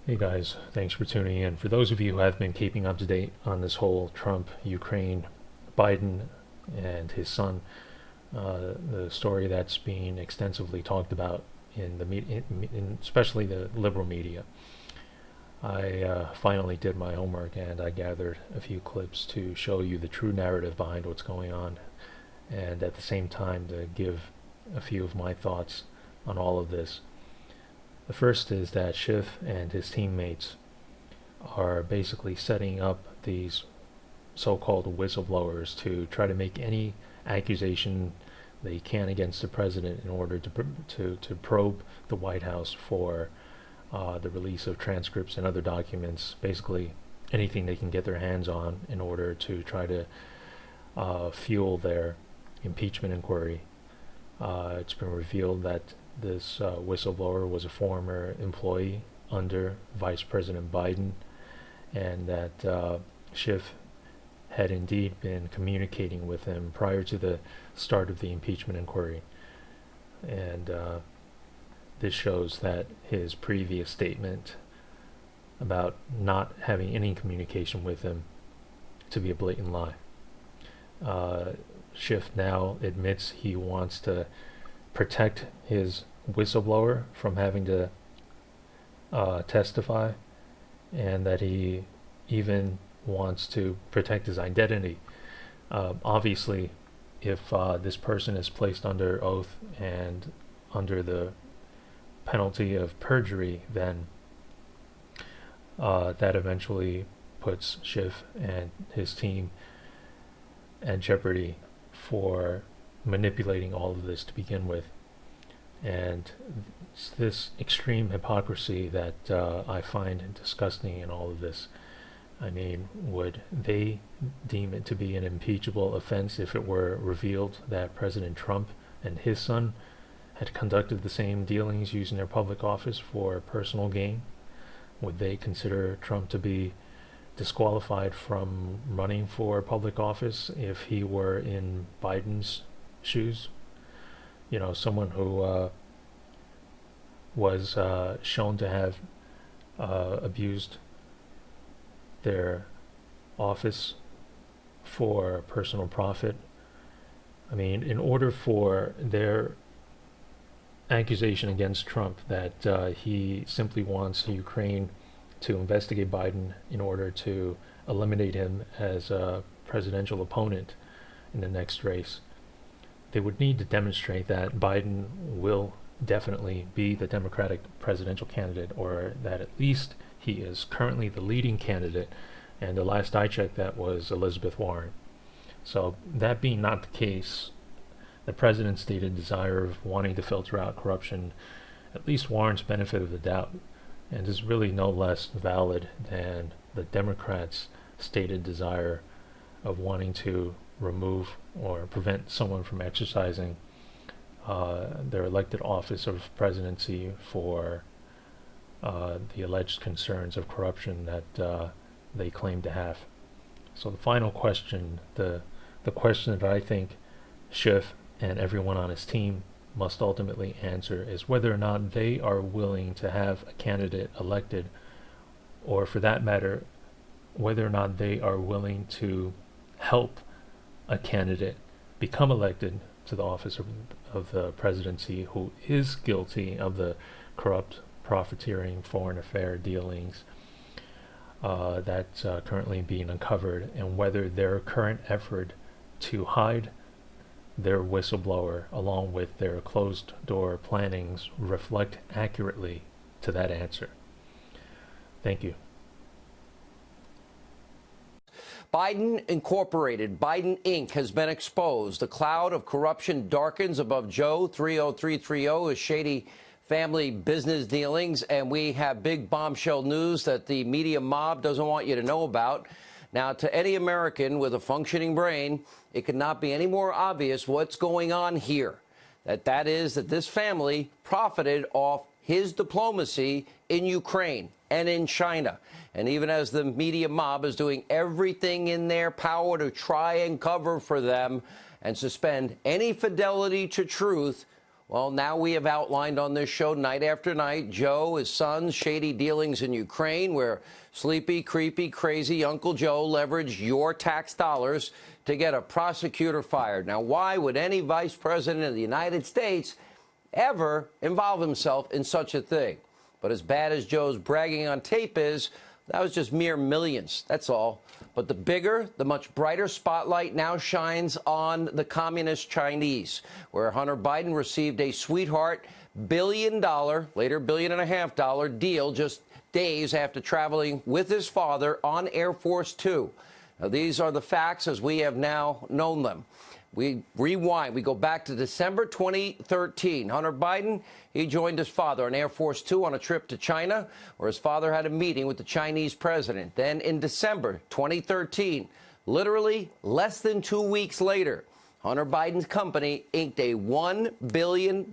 Hey guys, thanks for tuning in. For those of you who have been keeping up to date on this whole Trump, Ukraine, Biden, and his son, the story that's being extensively talked about in the especially the liberal media, I finally did my homework and I gathered a few clips to show you the true narrative behind what's going on, and at the same time to give a few of my thoughts on all of this. The first is that Schiff and his teammates are basically setting up these so-called whistleblowers to try to make any accusation they can against the president in order to probe the White House for the release of transcripts and other documents, basically anything they can get their hands on in order to try to fuel their impeachment inquiry. It's been revealed that this whistleblower was a former employee under Vice President Biden, and that Schiff had indeed been communicating with him prior to the start of the impeachment inquiry. And this shows that his previous statement about not having any communication with him to be a blatant lie. Schiff now admits he wants to protect his whistleblower from having to testify, and that he even wants to protect his identity. Obviously, if this person is placed under oath and under the penalty of perjury, then that eventually puts Schiff and his team at jeopardy for manipulating all of this to begin with. And it's this extreme hypocrisy that I find disgusting in all of this. I mean, would they deem it to be an impeachable offense if it were revealed that President Trump and his son had conducted the same dealings using their public office for personal gain? Would they consider Trump to be disqualified from running for public office if he were in Biden's shoes? You know, someone who was shown to have abused their office for personal profit. I mean, in order for their accusation against Trump that he simply wants Ukraine to investigate Biden in order to eliminate him as a presidential opponent in the next race, they would need to demonstrate that Biden will definitely be the Democratic presidential candidate, or that at least he is currently the leading candidate, and the last I checked that was Elizabeth Warren. So that being not the case, the president's stated desire of wanting to filter out corruption at least warrants benefit of the doubt, and is really no less valid than the Democrats' stated desire of wanting to remove or prevent someone from exercising their elected office of presidency for the alleged concerns of corruption that they claim to have. So the final question, the question that I think Schiff and everyone on his team must ultimately answer, is whether or not they are willing to have a candidate elected, or for that matter, whether or not they are willing to help a candidate become elected to the office of the presidency who is guilty of the corrupt profiteering foreign affair dealings that's currently being uncovered, and whether their current effort to hide their whistleblower along with their closed door plannings reflect accurately to that answer. Thank you. Biden Incorporated, Biden Inc. has been exposed. A cloud of corruption darkens above Joe 30330, his shady family business dealings, and we have big bombshell news that the media mob doesn't want you to know about. Now, to any American with a functioning brain, it could not be any more obvious what's going on here. That is that this family profited off his diplomacy in Ukraine and in China. And even as the media mob is doing everything in their power to try and cover for them and suspend any fidelity to truth, Well, now we have outlined on this show night after night Joe, his son's shady dealings in Ukraine, where sleepy, creepy, crazy Uncle Joe leveraged your tax dollars to get a prosecutor fired. Now, why would any vice president of the United States ever involve himself in such a thing? But as bad as Joe's bragging on tape is, that was just mere millions. That's all. But the bigger, the much brighter spotlight now shines on the communist Chinese, where Hunter Biden received a sweetheart billion-dollar, later $1.5 billion deal just days after traveling with his father on Air Force Two. Now, these are the facts as we have now known them. We rewind. We go back to December 2013. Hunter Biden, he joined his father on Air Force Two on a trip to China, where his father had a meeting with the Chinese president. Then in December 2013, literally less than 2 weeks later, Hunter Biden's company inked a $1 billion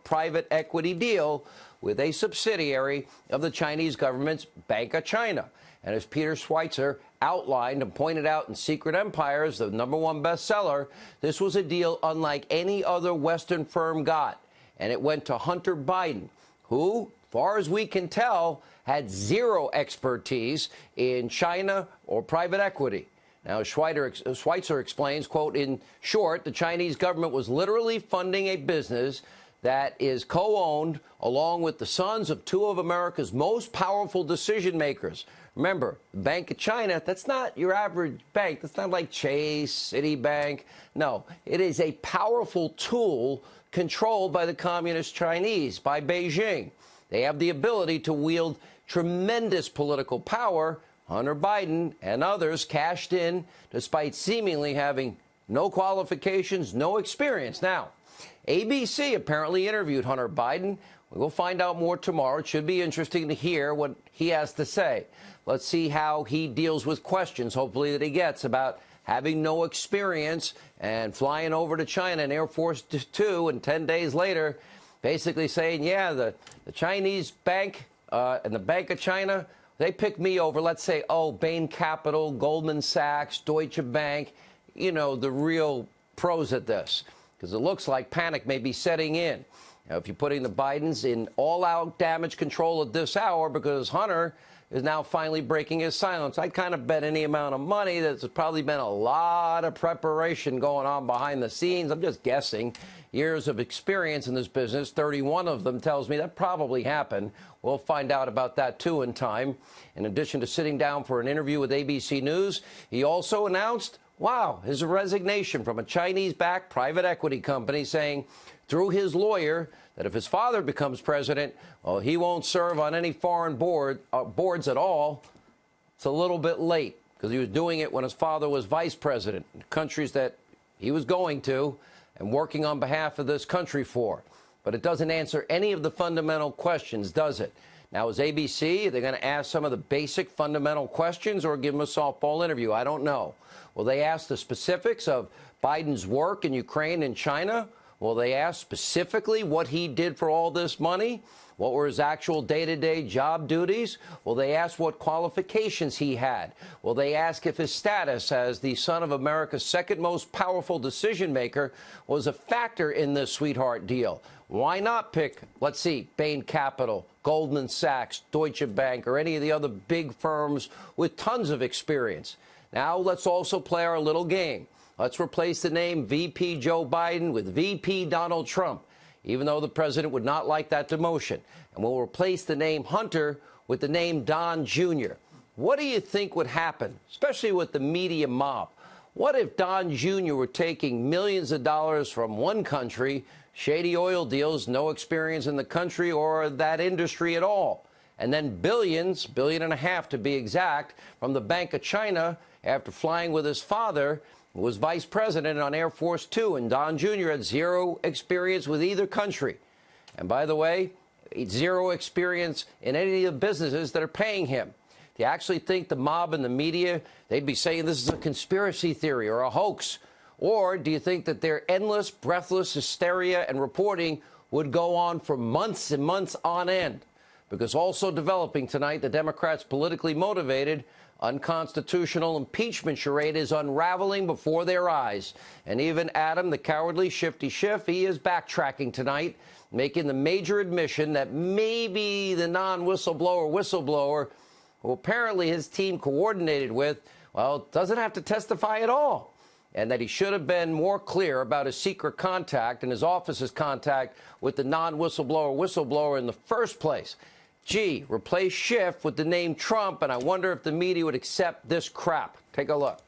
private equity deal with a subsidiary of the Chinese government's Bank of China. And as Peter Schweitzer outlined and pointed out in Secret Empires, the #1 bestseller, this was a deal unlike any other Western firm got. And it went to Hunter Biden, who, far as we can tell, had zero expertise in China or private equity. Now, Schweitzer explains, quote, in short, the Chinese government was literally funding a business that is co-owned along with the sons of two of America's most powerful decision makers. Remember, the Bank of China, that's not your average bank. That's not like Chase, Citibank. No, it is a powerful tool controlled by the communist Chinese, by Beijing. They have the ability to wield tremendous political power. Hunter Biden and others cashed in despite seemingly having no qualifications, no experience. Now, ABC apparently interviewed Hunter Biden. We'll find out more tomorrow. It should be interesting to hear what he has to say. Let's see how he deals with questions, hopefully, that he gets about having no experience and flying over to China in Air Force Two, and 10 days later, basically saying, yeah, the Chinese bank and the Bank of China, they picked me over, let's say, Bain Capital, Goldman Sachs, Deutsche Bank, you know, the real pros at this, because it looks like panic may be setting in. Now, if you're putting the Bidens in all-out damage control at this hour because Hunter is now finally breaking his silence, I'd kind of bet any amount of money that there's probably been a lot of preparation going on behind the scenes. I'm just guessing. Years of experience in this business, 31 of them tells me that probably happened. We'll find out about that, too, in time. In addition to sitting down for an interview with ABC News, he also announced, his resignation from a Chinese-backed private equity company, saying through his lawyer that if his father becomes president, he won't serve on any foreign boards at all. It's a little bit late because he was doing it when his father was vice president in countries that he was going to and working on behalf of this country for. But it doesn't answer any of the fundamental questions, does it? Now, is ABC, they're going to ask some of the basic fundamental questions or give him a softball interview? I don't know. Will they ask the specifics of Biden's work in Ukraine and China? Will they ask specifically what he did for all this money? What were his actual day-to-day job duties? Will they ask what qualifications he had? Will they ask if his status as the son of America's second most powerful decision maker was a factor in this sweetheart deal? Why not pick, let's see, Bain Capital, Goldman Sachs, Deutsche Bank, or any of the other big firms with tons of experience? Now let's also play our little game. Let's replace the name VP Joe Biden with VP Donald Trump, even though the president would not like that demotion. And we'll replace the name Hunter with the name Don Jr. What do you think would happen, especially with the media mob? What if Don Jr. were taking millions of dollars from one country, shady oil deals, no experience in the country or that industry at all, and then billions, $1.5 billion to be exact, from the Bank of China after flying with his father, who was vice president on Air Force Two, and Don Jr. had zero experience with either country. And by the way, zero experience in any of the businesses that are paying him. Do you actually think the mob and the media, they'd be saying this is a conspiracy theory or a hoax? Or do you think that their endless, breathless hysteria and reporting would go on for months and months on end? Because also developing tonight, the Democrats politically motivated unconstitutional impeachment charade is unraveling before their eyes. And even Adam, the cowardly Shifty Schiff, he is backtracking tonight, making the major admission that maybe the whistleblower, who apparently his team coordinated with, well, doesn't have to testify at all, and that he should have been more clear about his secret contact and his office's contact with the whistleblower in the first place. Gee, replace Schiff with the name Trump, and I wonder if the media would accept this crap. Take a look.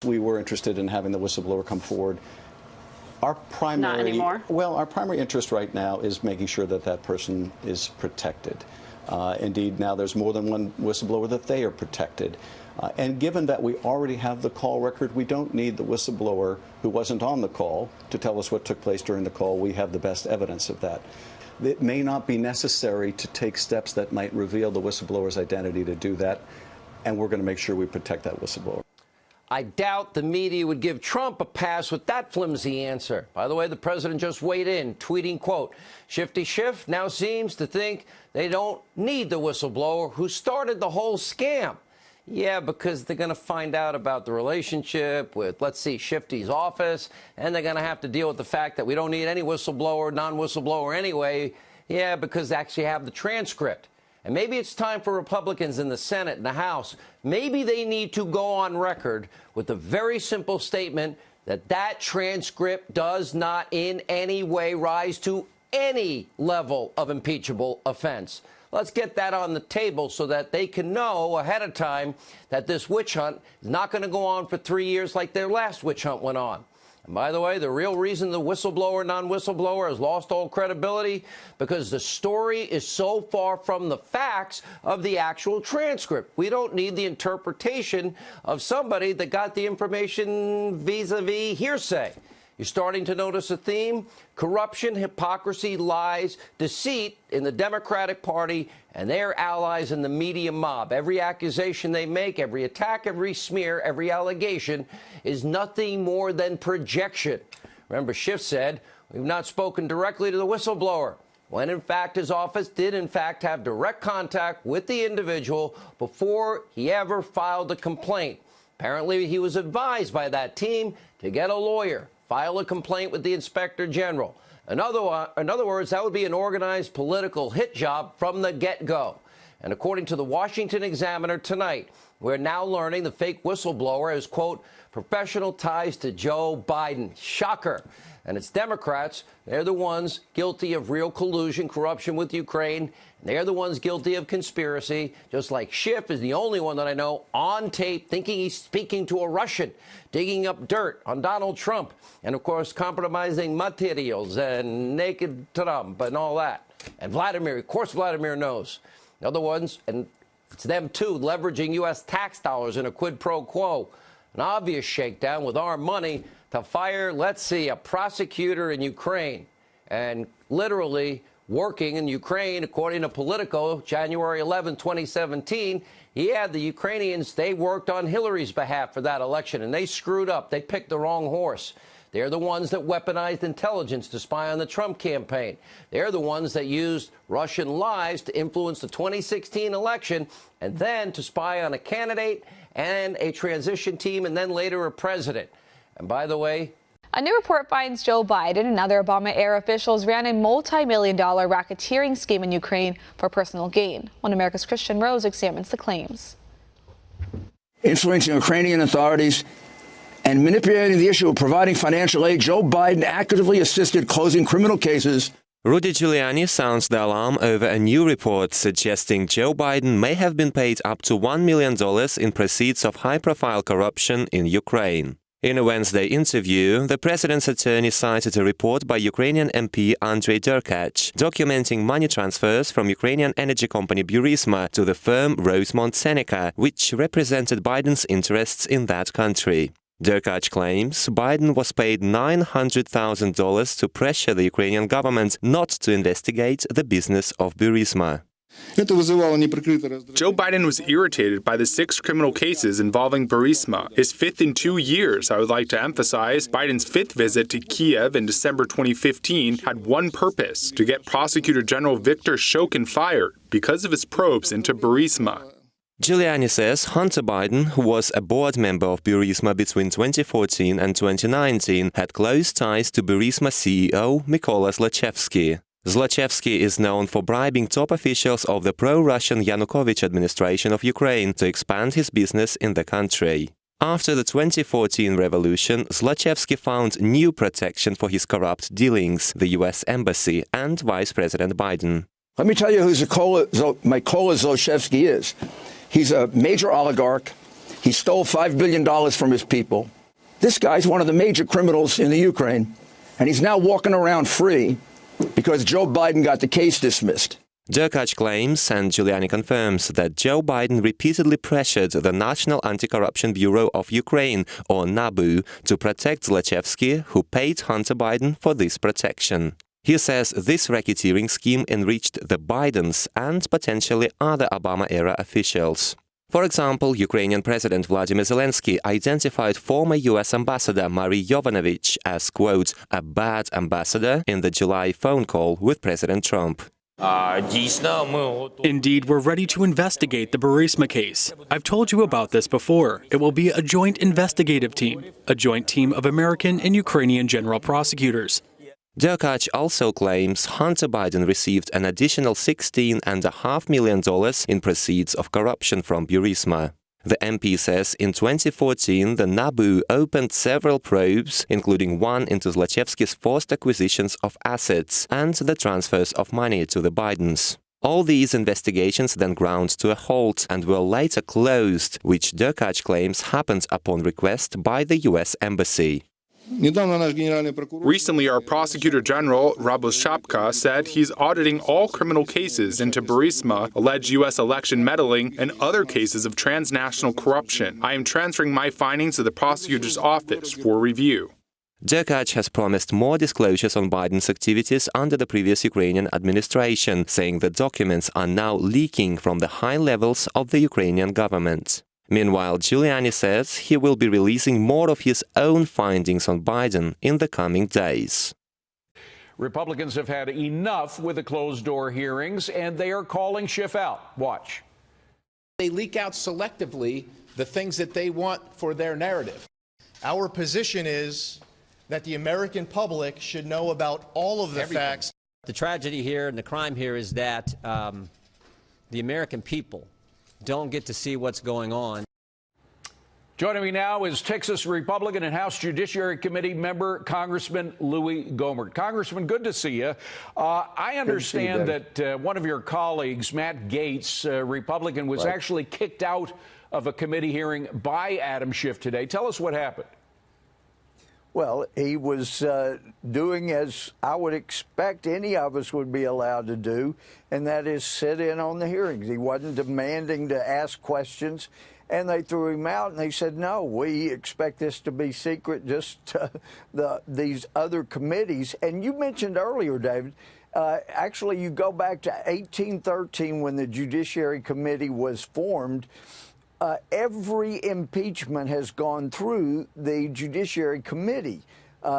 We were interested in having the whistleblower come forward. Our primary, Not anymore. Well, our primary interest right now is making sure that that person is protected. Indeed, now there's more than one whistleblower that they are protected. And given that we already have the call record, we don't need the whistleblower who wasn't on the call to tell us what took place during the call. We have the best evidence of that. It may not be necessary to take steps that might reveal the whistleblower's identity to do that, and we're going to make sure we protect that whistleblower. I doubt the media would give Trump a pass with that flimsy answer. By the way, the president just weighed in, tweeting, quote, Shifty Schiff now seems to think they don't need the whistleblower who started the whole scam. Yeah, because they're going to find out about the relationship with, let's see, Shifty's office, and they're going to have to deal with the fact that we don't need any whistleblower, non-whistleblower anyway. Yeah, because they actually have the transcript. And maybe it's time for Republicans in the Senate and the House. Maybe they need to go on record with a very simple statement that that transcript does not in any way rise to any level of impeachable offense. Let's get that on the table so that they can know ahead of time that this witch hunt is not going to go on for 3 years like their last witch hunt went on. And by the way, the real reason the whistleblower, non-whistleblower has lost all credibility because the story is so far from the facts of the actual transcript. We don't need the interpretation of somebody that got the information vis-a-vis hearsay. You're starting to notice a theme: corruption, hypocrisy, lies, deceit in the Democratic Party and their allies in the media mob. Every accusation they make, every attack, every smear, every allegation is nothing more than projection. Remember, Schiff said, we've not spoken directly to the whistleblower, when in fact his office did in fact have direct contact with the individual before he ever filed a complaint. Apparently, he was advised by that team to get a lawyer, file a complaint with the Inspector General. In other words, that would be an organized political hit job from the get-go. And according to the Washington Examiner tonight, we're now learning the fake whistleblower has, quote, professional ties to Joe Biden. Shocker. And it's Democrats. They're the ones guilty of real collusion, corruption with Ukraine. They're the ones guilty of conspiracy, just like Schiff is the only one that I know on tape thinking he's speaking to a Russian, digging up dirt on Donald Trump, and, of course, compromising materials and naked Trump and all that. And Vladimir, of course, Vladimir knows. The other ones, and it's them, too, leveraging U.S. tax dollars in a quid pro quo, an obvious shakedown with our money to fire, let's see, a prosecutor in Ukraine, and literally working in Ukraine, according to Politico, January 11, 2017, he had the Ukrainians, they worked on Hillary's behalf for that election, and they screwed up. They picked the wrong horse. They're the ones that weaponized intelligence to spy on the Trump campaign. They're the ones that used Russian lies to influence the 2016 election and then to spy on a candidate and a transition team and then later a president. And by the way, a new report finds Joe Biden and other Obama-era officials ran a multi-million-dollar racketeering scheme in Ukraine for personal gain. One America's Christian Rose examines the claims. Influencing Ukrainian authorities and manipulating the issue of providing financial aid, Joe Biden actively assisted closing criminal cases. Rudy Giuliani sounds the alarm over a new report suggesting Joe Biden may have been paid up to $1 million in proceeds of high-profile corruption in Ukraine. In a Wednesday interview, the president's attorney cited a report by Ukrainian MP Andrei Derkach documenting money transfers from Ukrainian energy company Burisma to the firm Rosemont Seneca, which represented Biden's interests in that country. Derkach claims Biden was paid $900,000 to pressure the Ukrainian government not to investigate the business of Burisma. Joe Biden was irritated by the 6 criminal cases involving Burisma, his 5th in 2 years. I would like to emphasize Biden's 5th visit to Kiev in December 2015 had one purpose: to get Prosecutor General Viktor Shokin fired because of his probes into Burisma. Giuliani says Hunter Biden, who was a board member of Burisma between 2014 and 2019, had close ties to Burisma CEO Mykola Zlochevsky. Zlochevsky is known for bribing top officials of the pro-Russian Yanukovych administration of Ukraine to expand his business in the country. After the 2014 revolution, Zlochevsky found new protection for his corrupt dealings, the US Embassy and Vice President Biden. Let me tell you who Mykola Zlochevsky is. He's a major oligarch. He stole $5 billion from his people. This guy's one of the major criminals in the Ukraine, and he's now walking around free because Joe Biden got the case dismissed. Derkach claims, and Giuliani confirms, that Joe Biden repeatedly pressured the National Anti-Corruption Bureau of Ukraine, or NABU, to protect Zlochevsky, who paid Hunter Biden for this protection. He says this racketeering scheme enriched the Bidens and potentially other Obama-era officials. For example, Ukrainian President Vladimir Zelensky identified former U.S. Ambassador Marie Yovanovitch as, quote, a bad ambassador in the July phone call with President Trump. Indeed, we're ready to investigate the Burisma case. I've told you about this before. It will be a joint investigative team, a joint team of American and Ukrainian general prosecutors. Derkach also claims Hunter Biden received an additional $16.5 million in proceeds of corruption from Burisma. The MP says in 2014 the NABU opened several probes, including one into Zlochevsky's forced acquisitions of assets and the transfers of money to the Bidens. All these investigations then ground to a halt and were later closed, which Derkach claims happened upon request by the US Embassy. Recently, our Prosecutor General, Rabos Shapka, said he's auditing all criminal cases into Burisma, alleged U.S. election meddling, and other cases of transnational corruption. I am transferring my findings to the prosecutor's office for review. Derkach has promised more disclosures on Biden's activities under the previous Ukrainian administration, saying the documents are now leaking from the high levels of the Ukrainian government. Meanwhile, Giuliani says he will be releasing more of his own findings on Biden in the coming days. Republicans have had enough with the closed-door hearings, and they are calling Schiff out. Watch. They leak out selectively the things that they want for their narrative. Our position is that the American public should know about all of the facts. The tragedy here and the crime here is that the American people don't get to see what's going on. Joining me now is Texas Republican and House Judiciary Committee member Congressman Louis Gohmert. Congressman, good to see you. I understand that one of your colleagues, Matt Gaetz, Republican, was actually kicked out of a committee hearing by Adam Schiff today. Tell us what happened. Well, he was doing as I would expect any of us would be allowed to do, and that is sit in on the hearings. He wasn't demanding to ask questions, and they threw him out, and they said, no, we expect this to be secret, just these other committees. And you mentioned earlier, David, actually you go back to 1813 when the Judiciary Committee was formed. Every impeachment has gone through the Judiciary Committee.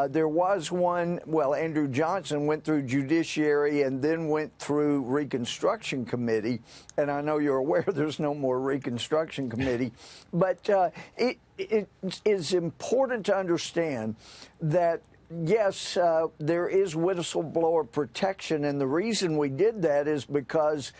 There was one, well, Andrew Johnson went through Judiciary and then went through Reconstruction Committee. And I know you're aware there's no more Reconstruction Committee. But it is important to understand that, yes, there is whistleblower protection. And the reason we did that is because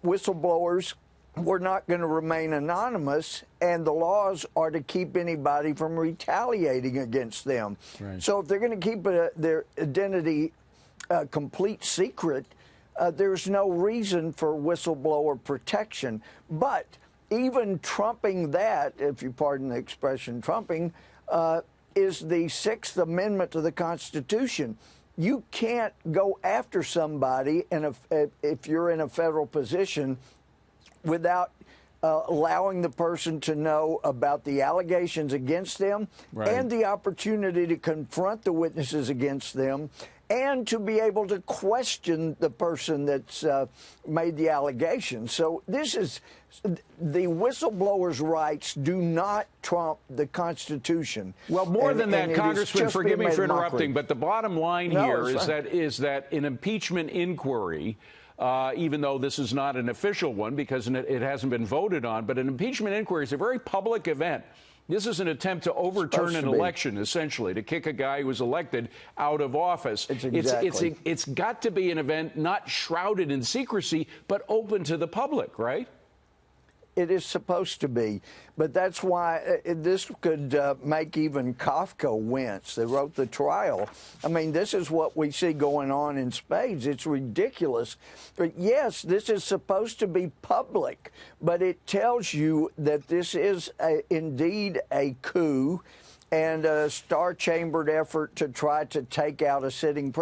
whistleblowers we're not going to remain anonymous, and the laws are to keep anybody from retaliating against them. Right. So if they're going to keep their identity complete secret, there's no reason for whistleblower protection. But even trumping that, if you pardon the expression trumping, is the Sixth Amendment to the Constitution. You can't go after somebody if you're in a federal position without allowing the person to know about the allegations against them and the opportunity to confront the witnesses against them and to be able to question the person that's made the allegation. So this is the whistleblower's rights do not trump the Constitution. Well, more than that, Congressman, forgive me for interrupting, but the bottom line here is that an impeachment inquiry, even though this is not an official one because it hasn't been voted on, but an impeachment inquiry is a very public event. This is an attempt to overturn an election, essentially, to kick a guy who was elected out of office. It's got to be an event not shrouded in secrecy, but open to the public, right? It is supposed to be, but that's why this could make even Kafka wince. They wrote The Trial. I mean, this is what we see going on in spades. It's ridiculous. But yes, this is supposed to be public, but it tells you that this is indeed a coup and a star-chambered effort to try to take out a sitting president.